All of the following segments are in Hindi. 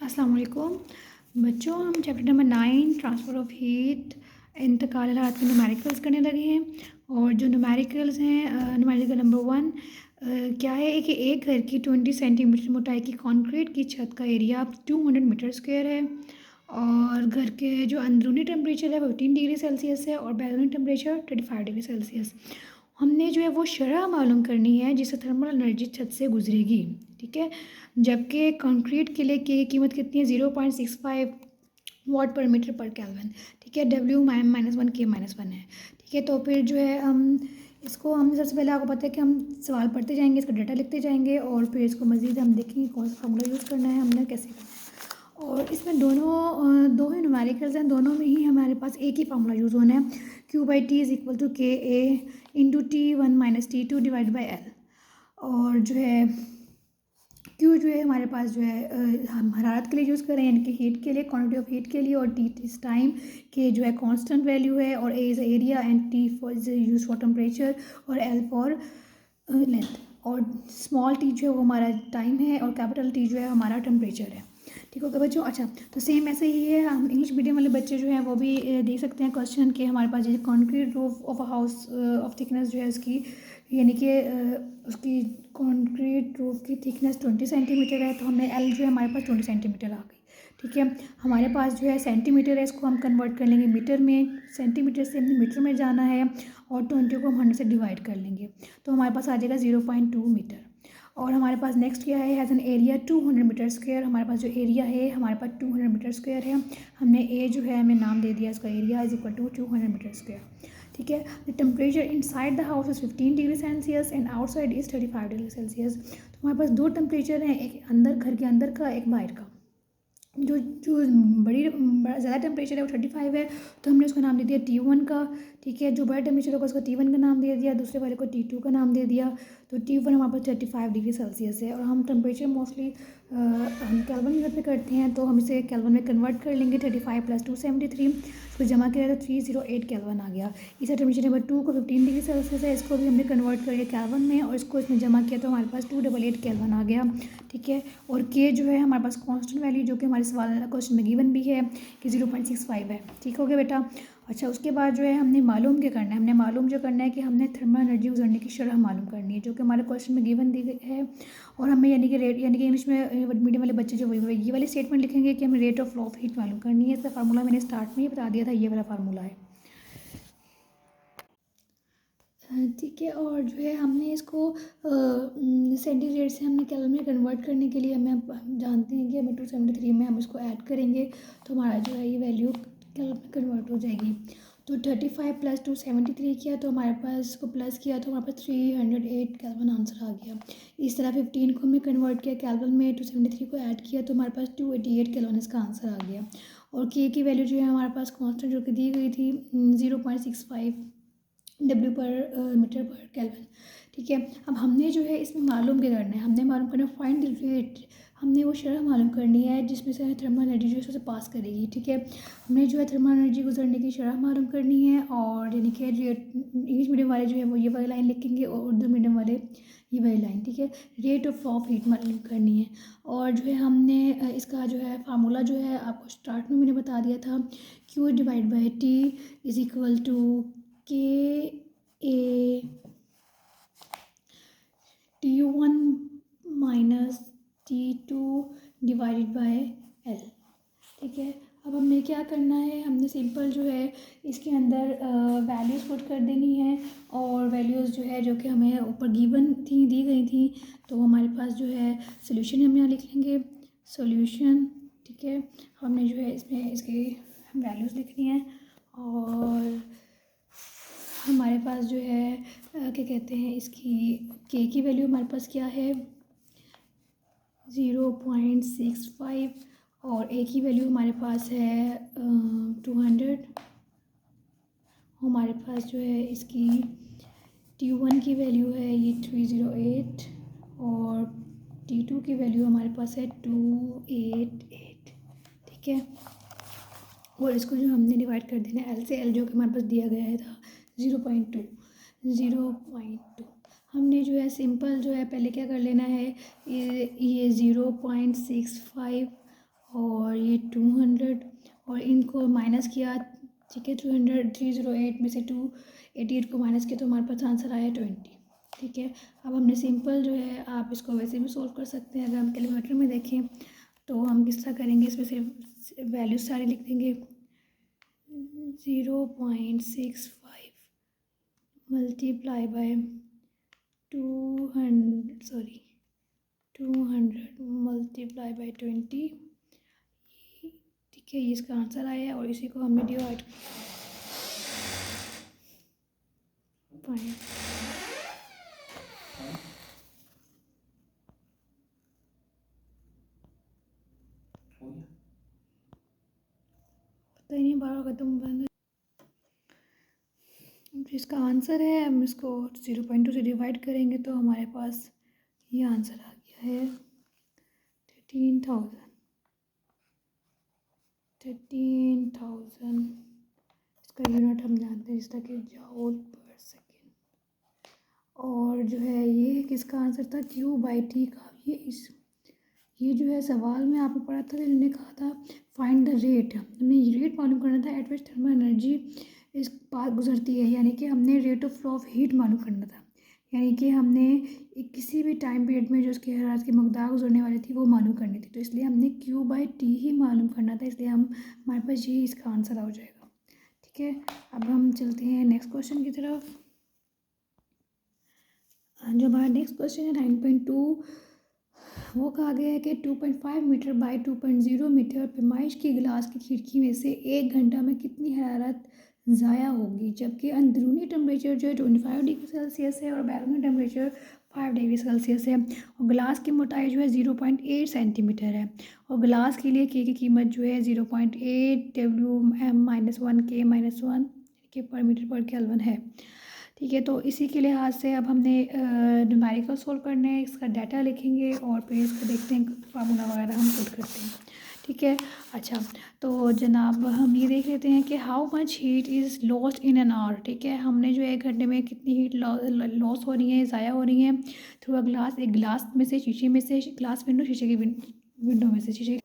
अस्सलाम वालेकुम बच्चों, हम chapter number 9 transfer of heat इंतकाल हालात के न्यूमेरिकल्स करने लगे हैं। और जो न्यूमेरिकल्स हैं, न्यूमेरिकल नंबर 1 क्या है कि एक घर की 20 सेंटीमीटर मोटाई की कंक्रीट की छत का एरिया 200 मीटर स्क्वायर है और घर के जो अंदरूनी टेम्परेचर है वो 15 डिग्री सेल्सियस है और बैरूनी टेम्परेचर 25 डिग्री सेल्सियस। हमने जो है वो शरह मालूम करनी है जिससे थर्मल एनर्जी छत से गुजरेगी। ठीक है, जबकि कंक्रीट किले की कीमत कितनी है 0.65 वाट पर मीटर पर केल्विन। ठीक है, W-1 K-1 है। ठीक है, तो फिर जो है हम सबसे पहले आपको पता है कि हम सवाल पढ़ते जाएंगे, इसका डाटा लिखते जाएंगे और फिर इसको मज़ीद हम देखेंगे कौन सा फार्मूला यूज़ करना है, हमने कैसे करना है। और इसमें दो ही न्यूमेरिकल्स हैं, दोनों में ही हमारे पास एक ही फार्मूला यूज़ होना है, Q/T = KA × T1 - T2 / L। और जो है क्यू जो है हमारे पास जो है हम हरारत के लिए यूज़ कर रहे हैं, यानी कि हीट के लिए, क्वांटिटी ऑफ हीट के लिए, और टी इस टाइम के जो है कांस्टेंट वैल्यू है, और A is area and T for is use for temperature और एल फॉर लेंथ। और स्मॉल टी जो है वो हमारा टाइम है और कैपिटल टी जो है हमारा टेम्परेचर है। ठीक होगा बच्चों। अच्छा, तो सेम ऐसे ही है, हम इंग्लिश मीडियम वाले बच्चे जो हैं वो भी देख सकते हैं क्वेश्चन के हमारे पास जैसे concrete roof of a house of thickness जो है उसकी, यानी कि उसकी कॉन्क्रीट रूफ की थिकनेस 20 सेंटीमीटर है, तो हमें एल जो है हमारे पास 20 सेंटीमीटर आ गई। ठीक है, हमारे पास जो है सेंटीमीटर है, इसको हम कन्वर्ट कर लेंगे मीटर में, सेंटीमीटर से हमने मीटर में जाना है और 20 को हम 100 से डिवाइड कर लेंगे तो हमारे पास आ जाएगा 0.2 मीटर। और हमारे पास नेक्स्ट क्या है, has an area 200 metre square. हमारे पास जो एरिया है हमारे पास 200 मीटर स्क्वायर है, हमने ए जो है हमें नाम दे दिया इसका, एरिया = 200 मीटर स्क्वायर। ठीक है, the temperature inside the house is 15 degree Celsius and outside is 35 degree Celsius. तो हमारे पास दो टेम्परेचर हैं, एक अंदर घर के अंदर का, एक बाहर का। जो जो बड़ा ज़्यादा टेम्परेचर है वो 35 है, तो हमने उसका नाम दे दिया T1 का। ठीक है, जो बड़ा टेम्परेचर होगा उसको T1 का नाम दे दिया, दूसरे वाले को T2 का नाम दे दिया। तो T1 हमारे पास 35 डिग्री सेल्सियस है, और हम टेम्परेचर मोस्टली हम केल्विन यूनिट में करते हैं, तो हम इसे केल्विन में कन्वर्ट कर लेंगे। 35 + 273, इसको जमा किया तो 308 केल्विन आ गया। इसे टेम्परेचर नंबर 2 को 15 डिग्री सेल्सियस है, इसको भी हमने कन्वर्ट कर लिया केल्विन में और इसको इसमें जमा किया तो हमारे पास 288 केल्विन आ गया। ठीक है, और के जो है हमारे पास कांस्टेंट वैल्यू जो कि हमारे सवाल क्वेश्चन में गिवन भी है कि 0.65 है। ठीक हो गया बेटा। अच्छा, उसके बाद जो है हमने मालूम क्या करना है, हमने मालूम जो करना है कि हमने थर्मल एनर्जी गुजरने की शरह मालूम करनी है, जो कि हमारे क्वेश्चन में गिवन दी गई है। और हमें यानी कि इंग्लिश में मीडियम वाले बच्चे जो ये वाले स्टेटमेंट लिखेंगे कि हमें रेट ऑफ ऑफ हीट मालूम करनी है। इसका फार्मूला मैंने स्टार्ट में ही बता दिया था, ये वाला फार्मूला है। ठीक है, और जो है हमने इसको सेंटीग्रेड से हमने केल्विन में कन्वर्ट करने के लिए हम जानते हैं कि हमें 273 में हम इसको ऐड करेंगे तो हमारा जो है ये वैल्यू केल्विन में कन्वर्ट हो जाएगी। तो 35 + 273 किया तो हमारे पास, इसको प्लस किया तो हमारे पास 308 केल्विन आंसर आ गया। इस तरह 15 को हमने कन्वर्ट किया केल्विन में, 273 को ऐड किया तो हमारे पास 288 केल्विन इसका आंसर आ गया। और के की वैल्यू जो है हमारे पास कांस्टेंट जो कि दी गई थी 0.65 W पर मीटर पर केल्विन। ठीक है, अब हमने जो है इसमें मालूम क्या करना है, हमने मालूम करना है फाइंड द रेट। हमने वो शरह मालूम करनी है जिसमें से थर्मल एनर्जी जो है उसे पास करेगी। ठीक है, हमने जो है थर्मल एनर्जी गुजरने की शरह मालूम करनी है, और यानी कि इंग्लिश मीडियम वाले जो है वो ये वाली लाइन लिखेंगे और उर्दू मीडियम वाले ये वाली लाइन। ठीक है, रेट ऑफ हीट मालूम करनी है। और जो है हमने इसका जो है फार्मूला जो है आपको स्टार्ट में मैंने बता दिया था, Q/T = KA T1 - T2 / L। ठीक है, अब हमने क्या करना है, हमने सिंपल जो है इसके अंदर वैल्यूज़ पुट कर देनी है, और वैल्यूज़ जो है जो कि हमें ऊपर गिवन थी, दी गई थी, तो हमारे पास जो है सोल्यूशन हम यहाँ लिख लेंगे, सोल्यूशन। ठीक है, हमने जो है इसमें इसकी वैल्यूज़ लिखनी है, और हमारे पास जो है क्या कहते हैं इसकी के की वैल्यू हमारे पास क्या है 0.65, और ए की वैल्यू हमारे पास है 200। हमारे पास जो है इसकी T1 की वैल्यू है ये 308, और T2 की वैल्यू हमारे पास है 288। ठीक है, और इसको जो हमने डिवाइड कर देना है एल से, एल जो कि हमारे पास दिया गया था 0.2। हमने जो है सिंपल जो है पहले क्या कर लेना है, ये 0.65 और ये 200 और इनको माइनस किया, ठीक है। 308 में से 288 को माइनस किया तो हमारे पास आंसर आया 20, ठीक है। अब हमने सिंपल जो है, आप इसको वैसे भी सोल्व कर सकते हैं। अगर हम कैलकुलेटर में देखें तो हम किस तरह करेंगे, इसमें सिर्फ वैल्यूज सारे लिख देंगे। 0.65 मल्टीप्लाई बाय 200 मल्टीप्लाई बाय 20, ठीक है। ये इसका आंसर आया है और इसी को हमने डिवाइड पता ही नहीं, 12 खत्म बंद। इसका आंसर है, हम इसको 0.2 से डिवाइड करेंगे तो हमारे पास ये आंसर आ गया है 13,000। इसका यूनिट हम जानते हैं जिसका कि जूल पर सेकेंड। और जो है ये किसका आंसर था, Q/T का। ये जो है सवाल में आपने पढ़ा था, इन्होंने कहा था फाइंड द रेट। हमें रेट मालूम करना था एट विच थर्मल एनर्जी इस पार गुजरती है, यानी कि हमने rate of flow of heat मालूम करना था। यानी कि हमने किसी भी टाइम पीरियड में जो उसकी हरारत की मकदार गुजरने वाली थी वो मालूम करनी थी, तो इसलिए हमने Q/T ही मालूम करना था, इसलिए हमारे पास यही इसका आंसर हो जाएगा, ठीक है। अब हम चलते हैं नेक्स्ट क्वेश्चन की तरफ। जो हमारा नेक्स्ट क्वेश्चन है 9.2, वो कहा गया है कि 2.5 मीटर बाई 2.0 मीटर पैमाइश की गिलास की खिड़की में से 1 घंटा में कितनी हरारत ज़ाया होगी, जबकि अंदरूनी टेम्परेचर जो है 25 डिग्री सेल्सियस है और बैरूनी टेम्परेचर 5 डिग्री सेल्सियस है। और गिलास की मोटाई जो है 0.8 सेंटीमीटर है। और गिलास के लिए की कीमत जो है 0.8 Wm-1 के पर मीटर पर केल्विन है, ठीक है। तो इसी के लिहाज से अब हमने न्यूमेरिकल सोल्व करने हैं, इसका डाटा लिखेंगे और फिर इसको देखते हैं फार्मूला वगैरह हम पुट करते हैं, ठीक है। अच्छा, तो जनाब हम ये देख लेते हैं कि how much heat is lost in an hour, ठीक है। हमने जो है 1 घंटे में कितनी हीट लॉस हो रही है, ज़ाया हो रही है थ्रू अ ग्लास। एक ग्लास में से, शीशे में से, ग्लास विंडो, शीशे की विंडो में से, शीशे,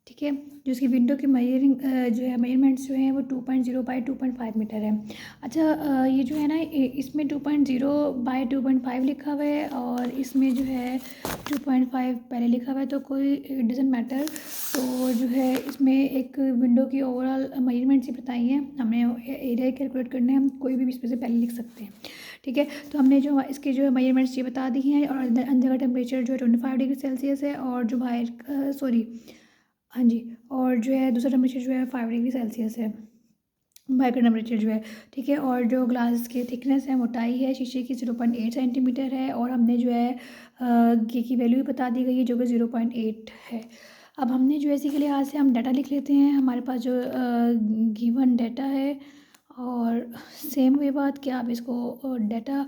ठीक है। जो इसकी विंडो की जो है मेजरमेंट्स जो हैं वो 2.0 बाई 2.5 मीटर है। अच्छा, ये जो है ना, इसमें 2.0 बाई 2.5 लिखा हुआ है और इसमें जो है 2.5 पहले लिखा हुआ है, तो कोई डजेंट मैटर। तो जो है इसमें एक विंडो की ओवरऑल मेजरमेंट्स ही बताई हैं, हमें एरिया कैलकुलेट करना है, हम कोई भी इसमें से पहले लिख सकते हैं, ठीक है। तो हमने जो इसके जो है मेजरमेंट्स ये बता दी हैं और अंदर का टेम्परेचर जो है 25 डिग्री सेल्सियस है और जो बाहर हाँ जी, और जो है दूसरा टेम्परेचर जो है 5 डिग्री सेल्सियस है, बाहर का टेम्परेचर जो है, ठीक है। और जो ग्लास की थिकनेस है, मोटाई है शीशे की 0.8 सेंटीमीटर है और हमने जो है घी की वैल्यू भी बता दी गई है जो कि 0.8 है। अब हमने जो है इसी के लिहाज से हम डाटा लिख लेते हैं। हमारे पास जो गिवन डाटा है, और सेम वे बात कि आप इसको डाटा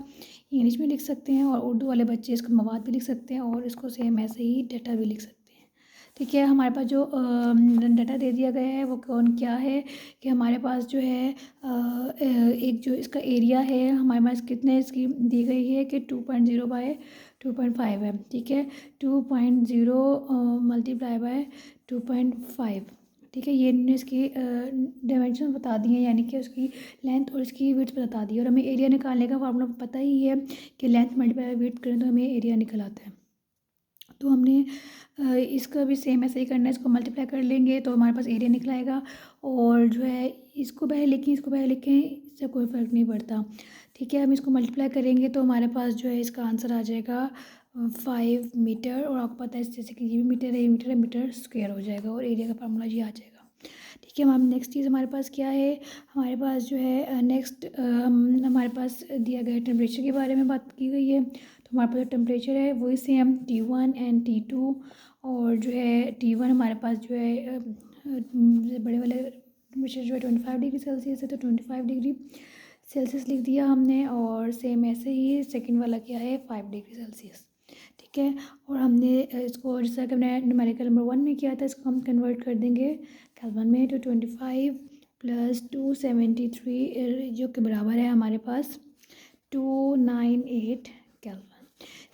इंग्लिश में लिख सकते हैं और उर्दू वाले बच्चे इसको मवाद भी लिख सकते हैं और इसको सेम ऐसे ही डाटा भी लिख सकते हैं, ठीक है। हमारे पास जो डाटा दे दिया गया है वो कौन क्या है कि हमारे पास जो है एक जो इसका एरिया है हमारे पास कितने इसकी दी गई है कि 2.0 बाय 2.5 है, ठीक है। 2.0 मल्टीप्लाई बाय 2.5, ठीक है। ये इन्होंने इसकी डायमेंशन बता दी हैं, यानी कि उसकी लेंथ और इसकी विड्थ बता दी है। और हमें एरिया निकालने का फार्मूला पता ही है कि लेंथ मल्टीप्लाई बाय विड्थ करें तो हमें एरिया निकल आता है। तो हमने इसका भी सेम ऐसे ही करना है, इसको मल्टीप्लाई कर लेंगे तो हमारे पास एरिया निकल आएगा। और जो है इसको पहले लिखें, इसको पहले लिखें, इससे कोई फ़र्क नहीं पड़ता, ठीक है। हम इसको मल्टीप्लाई करेंगे तो हमारे पास जो है इसका आंसर आ जाएगा 5 मीटर। और आपको पता है जैसे कि ये भी मीटर है, ये मीटर है, मीटर स्क्वायर हो जाएगा और एरिया का फार्मूला ये आ जाएगा, ठीक है। हम नेक्स्ट चीज़ हमारे पास क्या है, हमारे पास जो है नेक्स्ट हमारे पास दिया गया टेम्परेचर के बारे में बात की गई है। तो हमारे पास जो टेम्परेचर है वही सेम T1 एंड T2। और जो है T1 हमारे पास जो है बड़े वाले टेम्परेचर जो है 25 डिग्री सेल्सियस है, तो 25 डिग्री सेल्सियस लिख दिया हमने। और सेम ऐसे ही सेकंड वाला क्या है 5 डिग्री सेल्सियस, ठीक है। और हमने इसको जैसा कि हमने न्यूमेरिकल नंबर 1 में किया था, इसको हम कन्वर्ट कर देंगे केल्विन में। तो 25 + 273 जो कि बराबर है हमारे पास 298 केल्विन,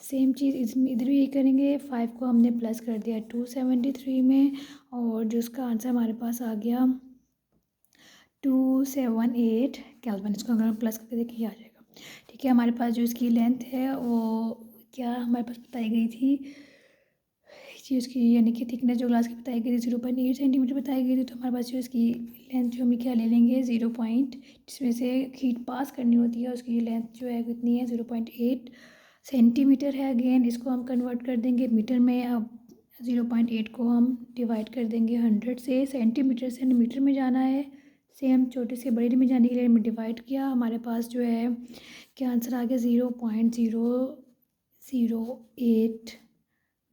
सेम चीज़ इसमें इधर भी यही करेंगे। 5 को हमने प्लस कर दिया 273 में, और जो उसका आंसर हमारे पास आ गया 278 केल्विन। इसको अगर हम प्लस करके देखिए आ जाएगा। ठीक है, हमारे पास जो इसकी लेंथ है वो क्या हमारे पास बताई गई थी जी, उसकी यानी कि थिकनेस जो ग्लास की बताई गई थी 0.8 सेंटीमीटर बताई गई थी। तो हमारे पास जो इसकी लेंथ जो हम क्या ले लेंगे 0 पॉइंट, जिसमें से हीट पास करनी होती है उसकी लेंथ जो है कितनी है 0.8 सेंटीमीटर है। अगेन इसको हम कन्वर्ट कर देंगे मीटर में। अब 0.8 को हम डिवाइड कर देंगे 100 से। सेंटीमीटर से मीटर में जाना है, सेम छोटे से बड़े में जाने के लिए हमने डिवाइड किया। हमारे पास जो है क्या आंसर आ गया 0.008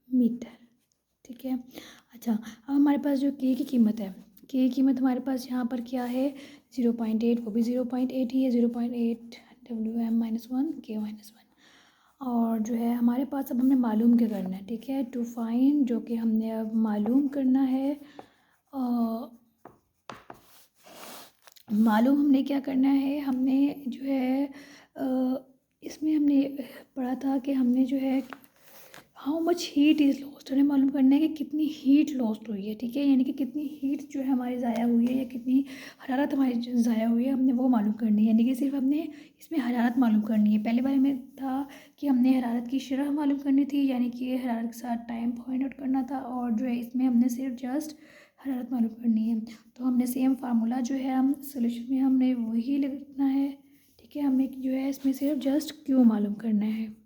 मीटर। ठीक है, अच्छा अब हमारे पास जो के की कीमत है, के की कीमत हमारे पास यहाँ पर क्या है 0.8, वो भी 0.8 ही है, 0.8 WM-1 K-1। और जो है हमारे पास अब हमने मालूम क्या करना है। ठीक है, टू फाइंड, जो कि हमने अब मालूम करना है। मालूम हमने क्या करना है, हमने जो है इसमें हमने पढ़ा था कि हमने जो है how much heat is lost, हमें मालूम करना है कि कितनी हीट लॉस्ट हुई है। ठीक है, यानी कि कितनी हीट जो है हमारी ज़ाया हुई है या कितनी हरारत हमारी ज़ाया हुई है, हमने वो मालूम करनी है। यानी कि सिर्फ हमने इसमें हरारत मालूम करनी है। पहले बारे में था कि हमने हरारत की शरह मालूम करनी थी, यानी कि हरारत के साथ टाइम फाइंड आउट करना था। और जो है इसमें हमने सिर्फ जस्ट हरारत मालूम करनी है। तो हमने सेम फार्मूला जो है हम सोल्यूशन में हमने वही लिखना है। ठीक है, हमें जो है इसमें सिर्फ जस्ट क्यू मालूम करना है।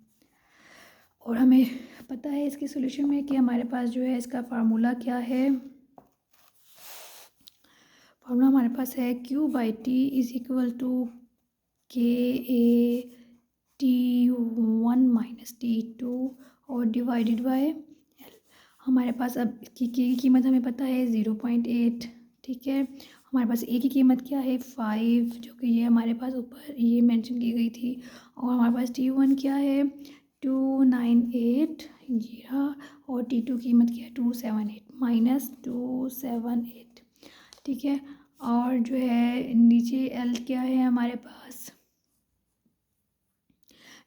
और हमें पता है इसके सोल्यूशन में कि हमारे पास जो है इसका फार्मूला क्या है। फार्मूला हमारे पास है Q/T is equal to KA-T1 minus T2 और डिवाइडेड बाय L। हमारे पास अब इसकी के की कीमत हमें पता है 0.8। ठीक है, हमारे पास ए की कीमत क्या है 5, जो कि ये हमारे पास ऊपर ये मेंशन की गई थी। और हमारे पास T1 क्या है 298 ये रहा, और T2 कीमत क्या है 278 माइनस 278। ठीक है, और जो है नीचे एल क्या है हमारे पास,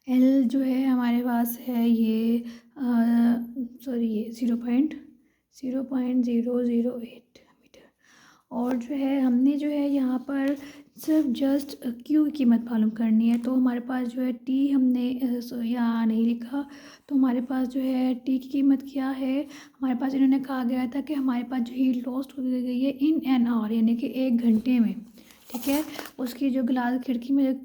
एल जो है हमारे पास है ये सॉरी ये 0.008 मीटर। और जो है हमने जो है यहाँ पर सिर्फ जस्ट क्यू की कीमत मालूम करनी है। तो हमारे पास जो है टी हमने यहाँ नहीं लिखा, तो हमारे पास जो है टी की कीमत क्या है। हमारे पास इन्होंने कहा गया था कि हमारे पास जो हीट लॉस्ट हो गई है इन एन आवर, यानी कि 1 घंटे में। ठीक है, उसकी जो गिलास खिड़की में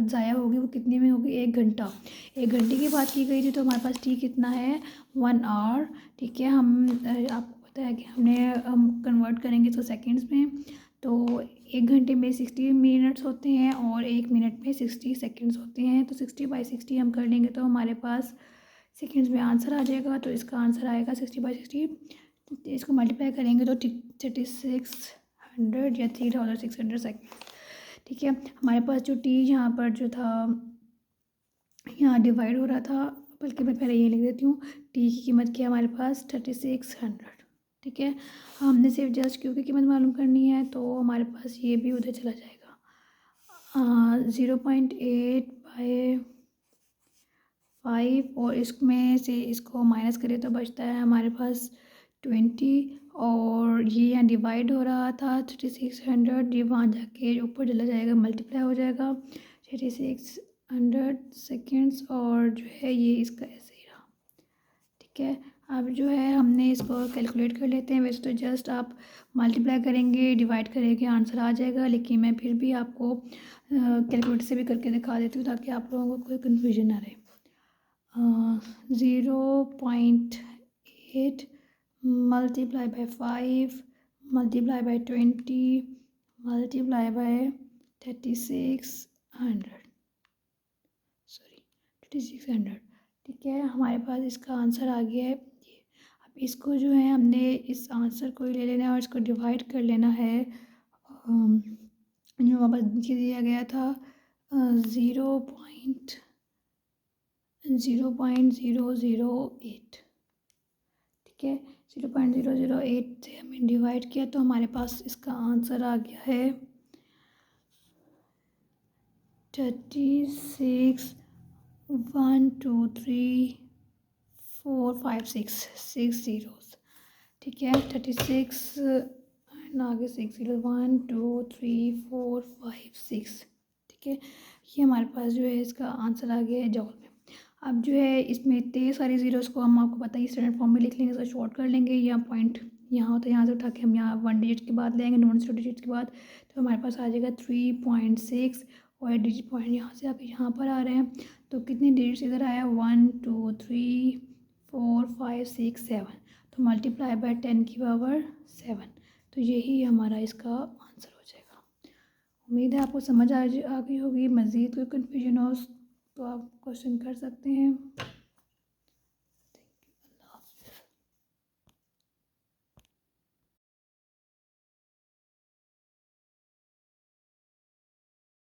ज़ाया होगी वो कितने में होगी 1 घंटा। 1 घंटे की बात की गई थी, तो हमारे पास टी कितना है 1 आवर। ठीक है, आपको पता है कि हम कन्वर्ट करेंगे इसको सेकंड्स में। तो 1 घंटे में 60 मिनट्स होते हैं और 1 मिनट में 60 सेकंड्स होते हैं। तो 60/60 हम कर लेंगे तो हमारे पास सेकंड्स में आंसर आ जाएगा। तो इसका आंसर आएगा 60/60। इसको मल्टीप्लाई करेंगे तो 3600 या 3600 सेकेंड। ठीक है, हमारे पास जो टी यहाँ पर जो था यहाँ डिवाइड हो रहा था, बल्कि मैं पहले ये लिख देती हूँ। टी की कीमत क्या है हमारे पास 3600। ठीक है, हमने सिर्फ जस्ट क्यू की कीमत मालूम करनी है, तो हमारे पास ये भी उधर चला जाएगा। 0.8/5, और इसमें से इसको माइनस करें तो बचता है हमारे पास 20। और ये यहाँ डिवाइड हो रहा था 3600, ये वहाँ जाके ऊपर चला जाएगा, मल्टीप्लाई हो जाएगा 3600 सेकेंड्स। और जो है ये इसका ऐसे ही रहा। ठीक है, अब जो है हमने इसको कैलकुलेट कर लेते हैं। वैसे तो जस्ट आप मल्टीप्लाई करेंगे डिवाइड करेंगे आंसर आ जाएगा, लेकिन मैं फिर भी आपको कैलकुलेटर से भी करके दिखा देती हूँ ताकि आप लोगों को कोई कन्फ्यूजन ना रहे। 0.8 multiply by 5 multiply by 20 multiply by 3600 3600। ठीक है, हमारे पास इसका आंसर आ गया है ये। अब इसको जो है हमने इस आंसर को ले लेना है और इसको डिवाइड कर लेना है जो वहाँ पर नीचे दिया गया था 0.008। ठीक है, 0.008 से हमने डिवाइड किया तो हमारे पास इसका आंसर आ गया है 36 1 2 3 4 5 6 ज़ीरोज़, ठीक है। 36 एंड आगे 6 ज़ीरो, 1 2 3 4 5 6, ठीक है। ये हमारे पास जो है इसका आंसर आ गया है जॉल में। अब जो है इसमें इतने सारे ज़ीरोज़ को हम आपको पता है स्टैंडर्ड फॉर्म में लिख लेंगे, इसको शॉर्ट कर लेंगे, या पॉइंट यहाँ होता है, यहाँ से उठा के हम यहाँ 1 डिजिट के बाद लेंगे, नॉन ज़ीरो डिजिट के बाद, तो हमारे पास आ जाएगा 3.6 और डिजिट पॉइंट यहाँ से आके यहाँ पर आ रहे हैं। तो कितने डिजिट्स इधर आया, 1 2 3 4 5 6 7, तो मल्टीप्लाई बाय 10 की पावर 7, तो यही हमारा इसका आंसर हो जाएगा। उम्मीद है आपको समझ आ गई होगी। मज़ीद कोई कन्फ्यूजन हो तो आप क्वेश्चन कर सकते हैं।